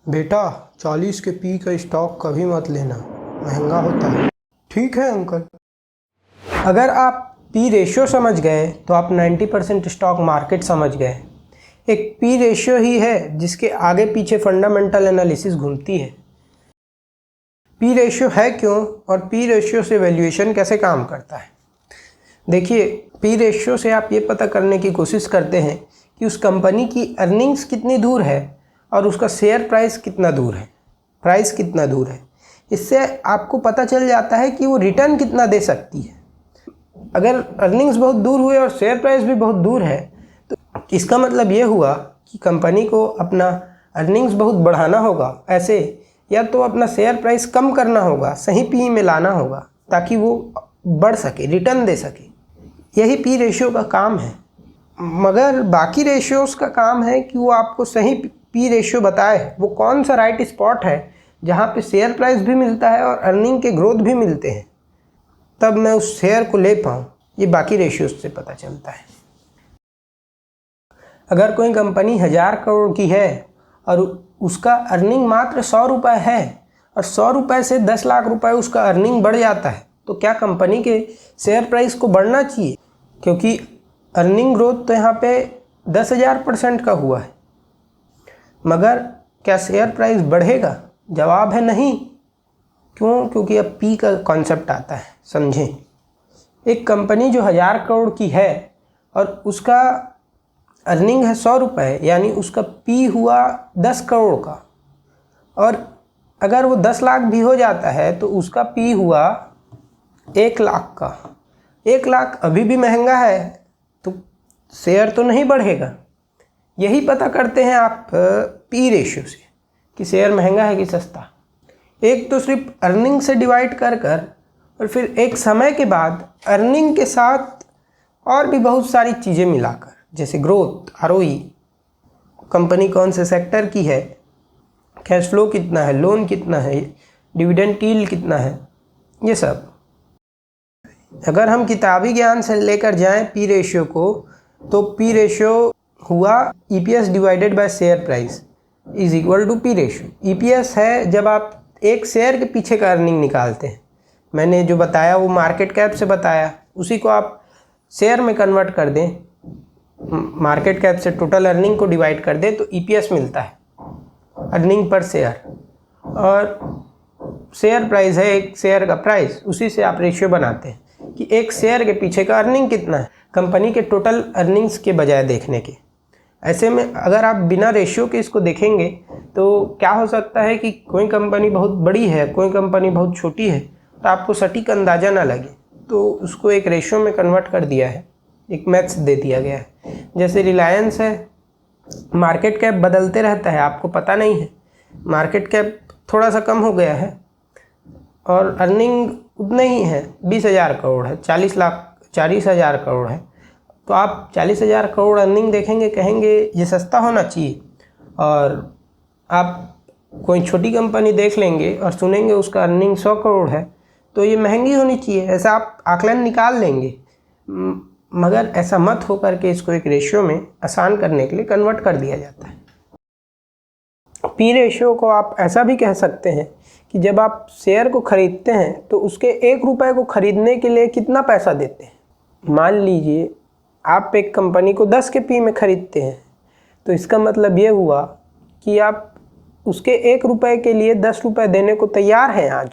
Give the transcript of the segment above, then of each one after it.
बेटा 40 के पी का स्टॉक कभी मत लेना, महंगा होता है। ठीक है अंकल। अगर आप पी रेशियो समझ गए तो आप 90% स्टॉक मार्केट समझ गए। एक पी रेशियो ही है जिसके आगे पीछे फंडामेंटल एनालिसिस घूमती है। पी रेशियो है क्यों और पी रेशियो से वैल्यूएशन कैसे काम करता है। देखिए, पी रेशियो से आप ये पता करने की कोशिश करते हैं कि उस कंपनी की अर्निंग्स कितनी दूर है और उसका शेयर प्राइस कितना दूर है। इससे आपको पता चल जाता है कि वो रिटर्न कितना दे सकती है। अगर अर्निंग्स बहुत दूर हुए और शेयर प्राइस भी बहुत दूर है तो इसका मतलब ये हुआ कि कंपनी को अपना अर्निंग्स बहुत बढ़ाना होगा, ऐसे या तो अपना शेयर प्राइस कम करना होगा, सही पी में लाना होगा ताकि वो बढ़ सके, रिटर्न दे सके। यही पी रेशियो का काम है। मगर बाकी रेशियोज़ का काम है कि वो आपको सही पी रेशियो बताए, वो कौन सा राइट स्पॉट है जहाँ पे शेयर प्राइस भी मिलता है और अर्निंग के ग्रोथ भी मिलते हैं, तब मैं उस शेयर को ले पाऊँ। ये बाकी रेशियोज़ से पता चलता है। अगर कोई कंपनी 1000 करोड़ की है और उसका अर्निंग मात्र 100 रुपये है और 100 रुपये से 10 लाख रुपए उसका अर्निंग बढ़ जाता है, तो क्या कंपनी के शेयर प्राइस को बढ़ना चाहिए? क्योंकि अर्निंग ग्रोथ तो यहाँ पे 10,000% का हुआ है। मगर क्या शेयर प्राइस बढ़ेगा? जवाब है नहीं। क्यों? क्योंकि अब पी का कॉन्सेप्ट आता है, समझें। एक कंपनी जो 1000 करोड़ की है और उसका अर्निंग है 100 रुपये, यानी उसका पी हुआ 10 करोड़ का, और अगर वो 10 लाख भी हो जाता है तो उसका पी हुआ 1 लाख का। 1 लाख अभी भी महंगा है तो शेयर तो नहीं बढ़ेगा। यही पता करते हैं आप पी रेशियो से कि शेयर महंगा है कि सस्ता। एक तो सिर्फ अर्निंग से डिवाइड कर कर और फिर एक समय के बाद अर्निंग के साथ और भी बहुत सारी चीज़ें मिलाकर, जैसे ग्रोथ, आरओई, कंपनी कौन से सेक्टर की है, कैश फ्लो कितना है, लोन कितना है, डिविडेंड यील्ड कितना है, ये सब। अगर हम किताबी ज्ञान से लेकर जाएं पी रेशियो को, तो पी रेशियो हुआ EPS divided by share price is equal to P ratio. EPS है जब आप एक शेयर के पीछे का अर्निंग निकालते हैं। मैंने जो बताया वो मार्केट कैप से बताया, उसी को आप शेयर में कन्वर्ट कर दें, मार्केट कैप से टोटल अर्निंग को डिवाइड कर दें तो ईपीएस मिलता है, अर्निंग पर शेयर। और शेयर प्राइस है एक शेयर का प्राइस, उसी से आप रेशियो बनाते हैं कि एक शेयर के पीछे का अर्निंग कितना है, कंपनी के टोटल अर्निंग्स के बजाय देखने के। ऐसे में अगर आप बिना रेशियो के इसको देखेंगे तो क्या हो सकता है कि कोई कंपनी बहुत बड़ी है, कोई कंपनी बहुत छोटी है, तो आपको सटीक अंदाज़ा ना लगे, तो उसको एक रेशियो में कन्वर्ट कर दिया है, एक मैथ्स दे दिया गया है। जैसे रिलायंस है, मार्केट कैप बदलते रहता है, आपको पता नहीं है, मार्केट कैप थोड़ा सा कम हो गया है और अर्निंग उतना ही है, 20,000 करोड़ है, 40,000 करोड़ है, तो आप 40,000 करोड़ अर्निंग देखेंगे, कहेंगे ये सस्ता होना चाहिए। और आप कोई छोटी कंपनी देख लेंगे और सुनेंगे उसका अर्निंग 100 करोड़ है तो ये महंगी होनी चाहिए, ऐसा आप आकलन निकाल लेंगे। मगर ऐसा मत हो करके इसको एक रेशियो में आसान करने के लिए कन्वर्ट कर दिया जाता है। पी रेशियो को आप ऐसा भी कह सकते हैं कि जब आप शेयर को खरीदते हैं तो उसके 1 रुपये को खरीदने के लिए कितना पैसा देते हैं। मान लीजिए आप एक कंपनी को 10 के पी में खरीदते हैं, तो इसका मतलब ये हुआ कि आप उसके 1 रुपये के लिए 10 रुपये देने को तैयार हैं आज।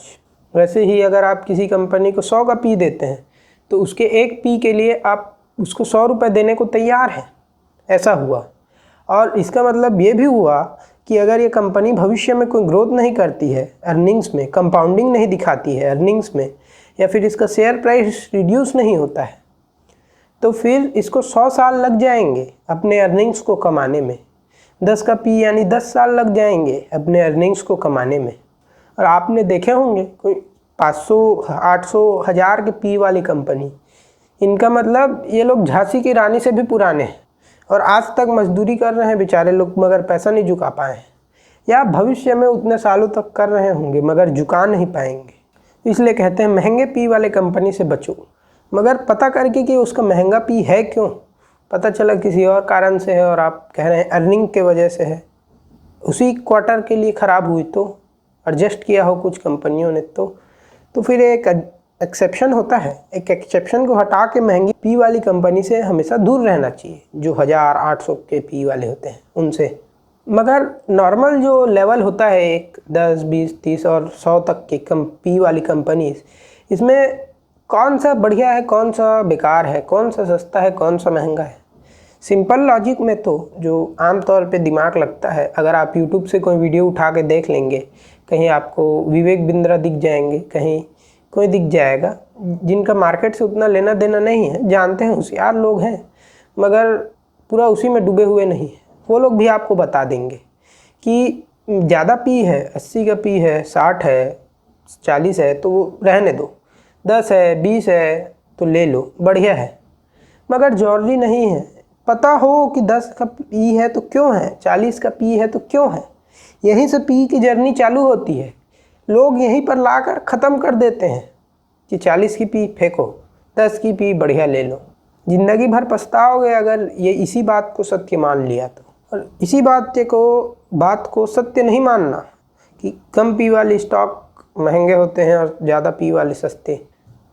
वैसे ही अगर आप किसी कंपनी को 100 का पी देते हैं तो उसके 1 पी के लिए आप उसको 100 रुपये देने को तैयार हैं, ऐसा हुआ। और इसका मतलब ये भी हुआ कि अगर ये कंपनी भविष्य में कोई ग्रोथ नहीं करती है, अर्निंग्स में कंपाउंडिंग नहीं दिखाती है अर्निंग्स में, या फिर इसका शेयर प्राइस रिड्यूस नहीं होता है, तो फिर इसको 100 साल लग जाएंगे अपने अर्निंग्स को कमाने में। 10 का पी यानी 10 साल लग जाएंगे अपने अर्निंग्स को कमाने में। और आपने देखे होंगे कोई 500, 800, 1000 के पी वाली कंपनी, इनका मतलब ये लोग झांसी की रानी से भी पुराने हैं और आज तक मजदूरी कर रहे हैं बेचारे लोग, मगर पैसा नहीं झुका पाए हैं, या भविष्य में उतने सालों तक कर रहे होंगे मगर झुका नहीं पाएंगे। इसलिए कहते हैं महंगे पी वाले कंपनी से बचो। मगर पता करके कि उसका महंगा पी है क्यों, पता चला किसी और कारण से है और आप कह रहे हैं अर्निंग के वजह से है, उसी क्वार्टर के लिए ख़राब हुई तो एडजस्ट किया हो कुछ कंपनियों ने तो फिर एक एक्सेप्शन होता है। एक एक्सेप्शन को हटा के महंगी पी वाली कंपनी से हमेशा दूर रहना चाहिए, जो 1800 के पी वाले होते हैं उनसे। मगर नॉर्मल जो लेवल होता है एक 10, 20, 30 और 100 तक की पी वाली कंपनीज, इसमें कौन सा बढ़िया है, कौन सा बेकार है, कौन सा सस्ता है, कौन सा महंगा है। सिंपल लॉजिक में तो जो आम तौर पे दिमाग लगता है, अगर आप यूट्यूब से कोई वीडियो उठा के देख लेंगे, कहीं आपको विवेक बिंद्रा दिख जाएंगे, कहीं कोई दिख जाएगा जिनका मार्केट से उतना लेना देना नहीं है, जानते हैं, होशियार लोग हैं, मगर पूरा उसी में डूबे हुए नहीं है। वो लोग भी आपको बता देंगे कि ज़्यादा पी है, 80 का पी है, 60 है, 40 है तो वो रहने दो, 10 है, 20 है तो ले लो, बढ़िया है। मगर जरूरी नहीं है। पता हो कि 10 का पी है तो क्यों है, 40 का पी है तो क्यों है। यहीं से पी की जर्नी चालू होती है। लोग यहीं पर लाकर ख़त्म कर देते हैं कि 40 की पी फेंको, 10 की पी बढ़िया ले लो। ज़िंदगी भर पछताओगे अगर ये इसी बात को सत्य मान लिया तो। और इसी बात को सत्य नहीं मानना कि कम पी वाले स्टॉक महंगे होते हैं और ज़्यादा पी वाले सस्ते।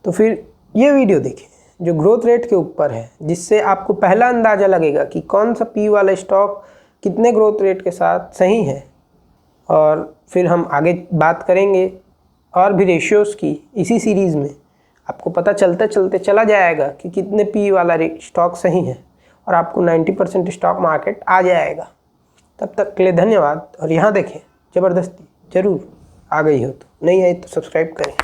तो फिर ये वीडियो देखें जो ग्रोथ रेट के ऊपर है, जिससे आपको पहला अंदाज़ा लगेगा कि कौन सा पी वाला स्टॉक कितने ग्रोथ रेट के साथ सही है। और फिर हम आगे बात करेंगे और भी रेशियोज़ की इसी सीरीज़ में। आपको पता चलते चलते चला जाएगा कि कितने पी वाला स्टॉक सही है और आपको 90% स्टॉक मार्केट आ जाएगा। तब तक के लिए धन्यवाद। और यहाँ देखें, ज़बरदस्ती ज़रूर आ गई हो तो, नहीं आई तो सब्सक्राइब करें।